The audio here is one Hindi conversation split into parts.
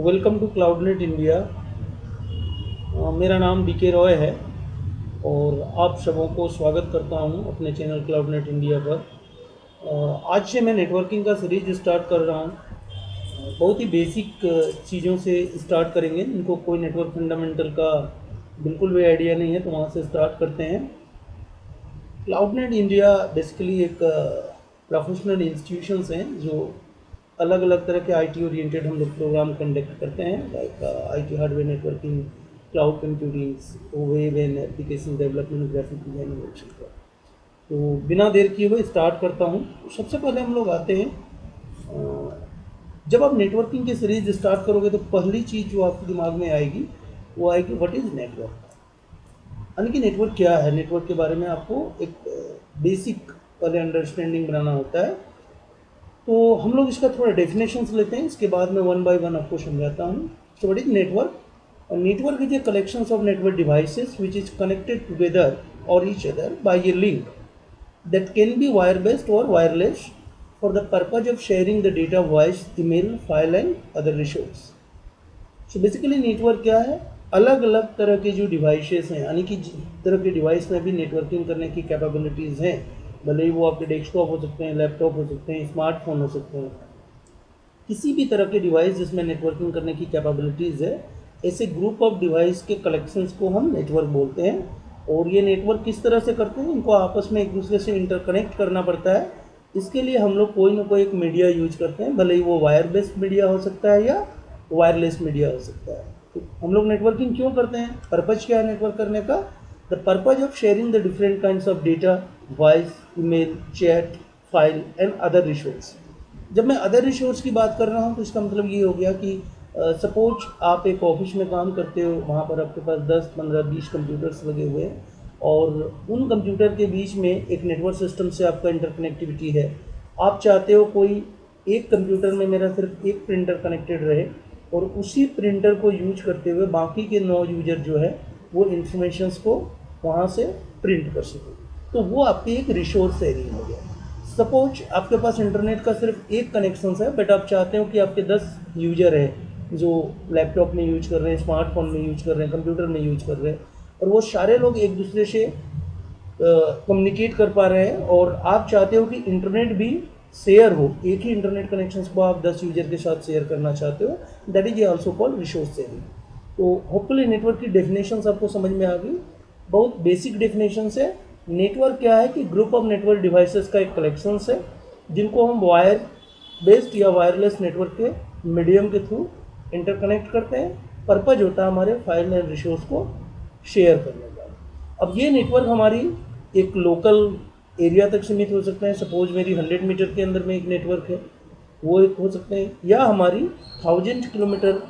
Welcome to क्लाउडनेट India. मेरा नाम बीके रॉय है और आप सबों को स्वागत करता हूं अपने चैनल क्लाउडनेट इंडिया पर। आज से मैं नेटवर्किंग का सीरीज स्टार्ट कर रहा हूं। बहुत ही बेसिक चीज़ों से स्टार्ट करेंगे, इनको कोई नेटवर्क फंडामेंटल का बिल्कुल भी आइडिया नहीं है, तो वहां से स्टार्ट करते हैं। क्लाउडनेट इंडिया बेसिकली एक प्रोफेशनल इंस्टीट्यूशंस हैं जो अलग अलग तरह के आईटी ओरिएंटेड हम लोग प्रोग्राम कंडक्ट करते हैं, like IT hardware networking, cloud computing, web and application development, graphic designing etcetera. तो बिना देर किए हुए स्टार्ट करता हूँ। सबसे पहले हम लोग आते हैं, जब आप नेटवर्किंग की सीरीज स्टार्ट करोगे तो पहली चीज़ जो आपके दिमाग में आएगी वो आएगी व्हाट इज़ नेटवर्क, यानी कि नेटवर्क क्या है। नेटवर्क के बारे में आपको एक बेसिक पहले अंडरस्टैंडिंग बनाना होता है। तो हम लोग इसका थोड़ा डेफिनेशंस लेते हैं, इसके बाद में वन बाय वन आपको समझाता हूँ। So what is network? Network is a collections of network devices which is connected together or each other by a link that can be wire based or wireless for the purpose of sharing the data, voice, email, file and other resource. So basically network क्या है? अलग अलग तरह के जो डिवाइसेस हैं, यानी कि जिस तरह के डिवाइस में भी नेटवर्किंग करने की कैपेबिलिटीज़ हैं, भले ही वो आपके डेस्कटॉप हो सकते हैं, लैपटॉप हो सकते हैं, स्मार्टफोन हो सकते हैं, किसी भी तरह के डिवाइस जिसमें नेटवर्किंग करने की कैपेबिलिटीज़ है, ऐसे ग्रुप ऑफ डिवाइस के कलेक्शंस को हम नेटवर्क बोलते हैं। और ये नेटवर्क किस तरह से करते हैं? इनको आपस में एक दूसरे से इंटरकनेक्ट करना पड़ता है। इसके लिए हम लोग कोई ना कोई एक मीडिया यूज करते हैं, भले ही वो वायर बेस्ड मीडिया हो सकता है या वायरलेस मीडिया हो सकता है। तो हम लोग नेटवर्किंग क्यों करते हैं? पर्पज क्या है नेटवर्क करने का? The purpose of sharing the different kinds of data, voice, email, chat, file and other resource. जब मैं अदर रिसोर्स की बात कर रहा हूँ तो इसका मतलब ये हो गया कि सपोज आप एक ऑफिस में काम करते हो, वहाँ पर आपके पास 10, 15, 20 कंप्यूटर्स लगे हुए हैं और उन कंप्यूटर के बीच में एक नेटवर्क सिस्टम से आपका इंटरकनेक्टिविटी है। आप चाहते हो कोई एक कंप्यूटर में मेरा सिर्फ एक प्रिंटर कनेक्टेड रहे और उसी प्रिंटर को यूज करते हुए बाकी के 9 यूजर जो है वो इंफॉर्मेशंस को वहाँ से प्रिंट कर सके, तो वो आपकी एक रिसोर्स शेयरिंग हो गया। सपोज आपके पास इंटरनेट का सिर्फ एक कनेक्शन है, बट आप चाहते हो कि आपके 10 यूजर हैं जो लैपटॉप में यूज कर रहे हैं, स्मार्टफोन में यूज कर रहे हैं, कंप्यूटर में यूज कर रहे हैं, और वो सारे लोग एक दूसरे से कम्युनिकेट कर पा रहे हैं, और आप चाहते हो कि इंटरनेट भी शेयर हो, एक ही इंटरनेट कनेक्शन को आप 10 यूजर के साथ शेयर करना चाहते हो, that is also called resource sharing. तो होपफुली नेटवर्क की डेफिनेशन आपको समझ में आ गई। बहुत बेसिक डेफिनेशन है। नेटवर्क क्या है कि ग्रुप ऑफ नेटवर्क डिवाइसेस का एक कलेक्शन है जिनको हम वायर बेस्ड या वायरलेस नेटवर्क के मीडियम के थ्रू इंटरकनेक्ट करते हैं। पर्पज होता है हमारे फाइल एंड रिसोर्स को शेयर करने का। अब ये नेटवर्क हमारी एक लोकल एरिया तक सीमित हो सकते हैं। सपोज मेरी 100 मीटर के अंदर में एक नेटवर्क है, वो एक हो सकते हैं, या हमारी 1000 किलोमीटर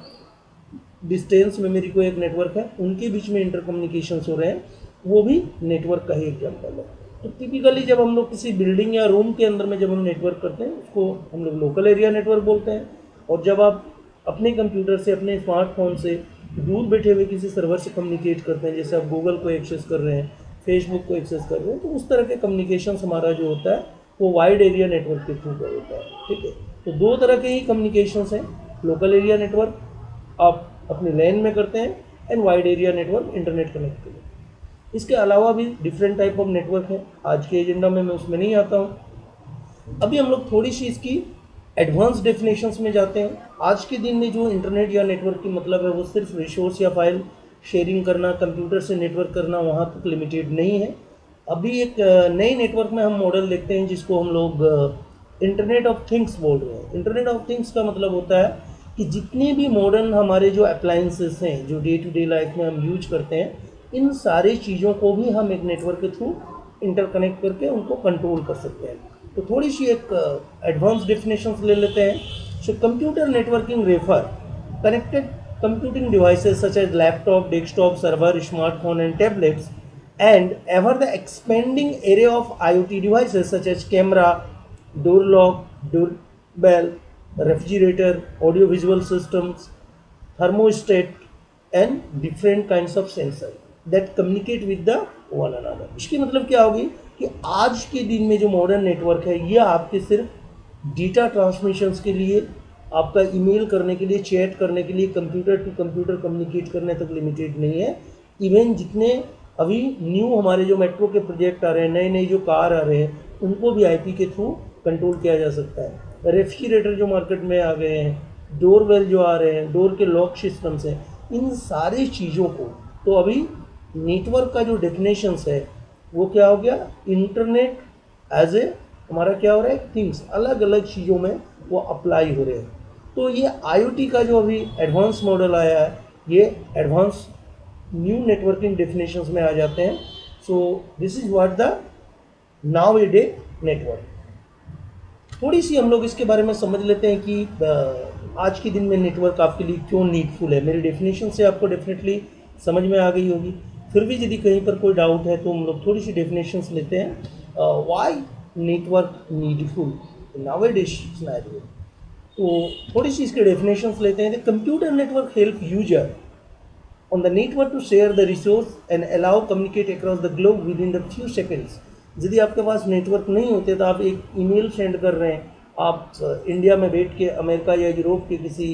डिस्टेंस में मेरी कोई एक नेटवर्क है, उनके बीच में इंटर कम्युनिकेशन हो रहे हैं, वो भी नेटवर्क का ही एग्जाम्पल है। तो टिपिकली जब हम लोग किसी बिल्डिंग या रूम के अंदर में जब हम नेटवर्क करते हैं उसको हम लोग लोकल एरिया नेटवर्क बोलते हैं। और जब आप अपने कंप्यूटर से, अपने स्मार्टफोन से दूर बैठे हुए किसी सर्वर से कम्युनिकेट करते हैं, जैसे आप गूगल को एक्सेस कर रहे हैं, फेसबुक को एक्सेस कर रहे हैं, तो उस तरह के कम्युनिकेशन हमारा जो होता है वो वाइड एरिया नेटवर्क के थ्रू होता है। ठीक है, तो दो तरह के ही कम्युनिकेशन हैं। लोकल एरिया नेटवर्क आप अपने लैन में करते हैं, and wide area network internet connect करें। इसके अलावा भी डिफरेंट टाइप ऑफ नेटवर्क है, आज के एजेंडा में मैं उसमें नहीं आता हूँ। अभी हम लोग थोड़ी सी इसकी एडवांस डेफिनेशंस में जाते हैं। आज के दिन में जो इंटरनेट या नेटवर्क की मतलब है वो सिर्फ रिसोर्स या फाइल शेयरिंग करना, कंप्यूटर से नेटवर्क करना, वहाँ तक लिमिटेड नहीं है। अभी एक नए नेटवर्क में हम मॉडल देखते हैं जिसको हम लोग इंटरनेट ऑफ थिंग्स बोल रहे हैं। इंटरनेट ऑफ थिंग्स का मतलब होता है कि जितने भी मॉडर्न हमारे जो अप्लायंसेस हैं, जो डे टू डे लाइफ में हम यूज करते हैं, इन सारी चीज़ों को भी हम एक नेटवर्क के थ्रू इंटरकनेक्ट करके उनको कंट्रोल कर सकते हैं। तो थोड़ी सी एक एडवांस डेफिनेशंस ले लेते हैं। So computer networking refer connected computing devices such as laptop, desktop, server, smartphone and tablets and ever the expanding area of IoT devices such as camera, door lock, doorbell, refrigerator, audio visual systems, thermostat and different kinds of sensor that communicate with the one another। इसकी मतलब क्या होगी कि आज के दिन में जो मॉडर्न नेटवर्क है ये आपके सिर्फ डेटा ट्रांसमिशंस के लिए आपका ईमेल करने के लिए, चैट करने के लिए, कंप्यूटर टू कंप्यूटर कम्युनिकेट करने तक लिमिटेड नहीं है। इवन जितने अभी न्यू हमारे जो मेट्रो के प्रोजेक्ट आ रहे हैं, नए नए जो कार आ रहे हैं, उनको भी आईपी के थ्रू कंट्रोल किया जा सकता है। रेफ्रिजरेटर जो मार्केट में आ गए हैं, डोर वेल जो आ रहे हैं, डोर के लॉक सिस्टम्स हैं, इन सारी चीज़ों को तो अभी नेटवर्क का जो डेफिनेशंस है वो क्या हो गया, इंटरनेट एज ए हमारा क्या हो रहा है, थिंग्स, अलग अलग चीज़ों में वो अप्लाई हो रहे हैं। तो ये आईओटी का जो अभी एडवांस मॉडल आया है, ये एडवांस न्यू नेटवर्किंग डेफिनेशंस में आ जाते हैं। So this is what the now a day network. थोड़ी सी हम लोग इसके बारे में समझ लेते हैं कि आज के दिन में नेटवर्क आपके लिए क्यों नीडफुल है। मेरी डेफिनेशन से आपको डेफिनेटली समझ में आ गई होगी, फिर भी यदि कहीं पर कोई डाउट है तो हम लोग थोड़ी सी डेफिनेशंस लेते हैं। Why network needful nowadays scenario, तो थोड़ी सी इसके डेफिनेशंस लेते हैं। The computer network help user on the network to share the resource and allow communicate across the globe within the few seconds। यदि आपके पास नेटवर्क नहीं होते तो आप एक ईमेल सेंड कर रहे हैं, आप इंडिया में बैठ के अमेरिका या यूरोप के किसी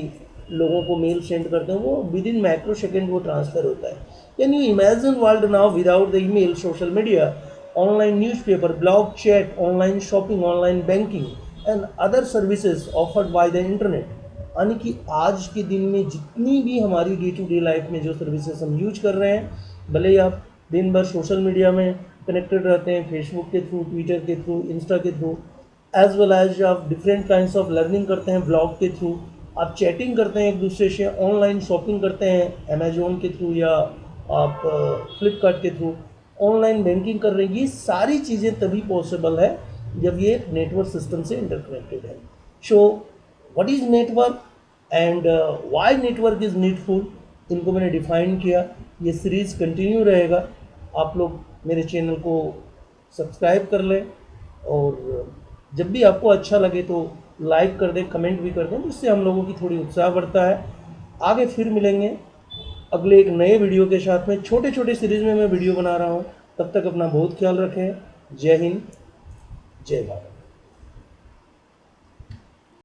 लोगों को मेल सेंड करते हैं, वो विद इन माइक्रो सेकेंड वो ट्रांसफ़र होता है। Can you imagine world now without the email, social media, online newspaper, blog chat, online shopping, online banking and other services offered by the internet. यानी कि आज के दिन में जितनी भी हमारी डे टू डे लाइफ में जो सर्विसेज हम यूज कर रहे हैं, भले ही आप दिन भर सोशल मीडिया में कनेक्टेड रहते हैं, फेसबुक के थ्रू, ट्विटर के थ्रू, इंस्टा के थ्रू, एज वेल एज आप डिफरेंट काइंड्स ऑफ लर्निंग करते हैं ब्लॉग के थ्रू, आप चैटिंग करते हैं एक दूसरे से, ऑनलाइन शॉपिंग करते हैं अमेजोन के थ्रू या आप फ्लिपकार्ट के थ्रू, ऑनलाइन बैंकिंग कर रहे हैं। ये सारी चीज़ें तभी पॉसिबल है जब ये नेटवर्क सिस्टम से इंटरकनेक्टेड है। So what is network and why network is needful, इनको मैंने डिफाइन किया। ये सीरीज़ कंटिन्यू रहेगा। आप लोग मेरे चैनल को सब्सक्राइब कर लें और जब भी आपको अच्छा लगे तो लाइक कर दें, कमेंट भी कर दें, जिससे हम लोगों की थोड़ी उत्साह बढ़ता है। आगे फिर मिलेंगे अगले एक नए वीडियो के साथ में। छोटे छोटे सीरीज़ में मैं वीडियो बना रहा हूँ। तब तक अपना बहुत ख्याल रखें। जय हिंद, जय भारत।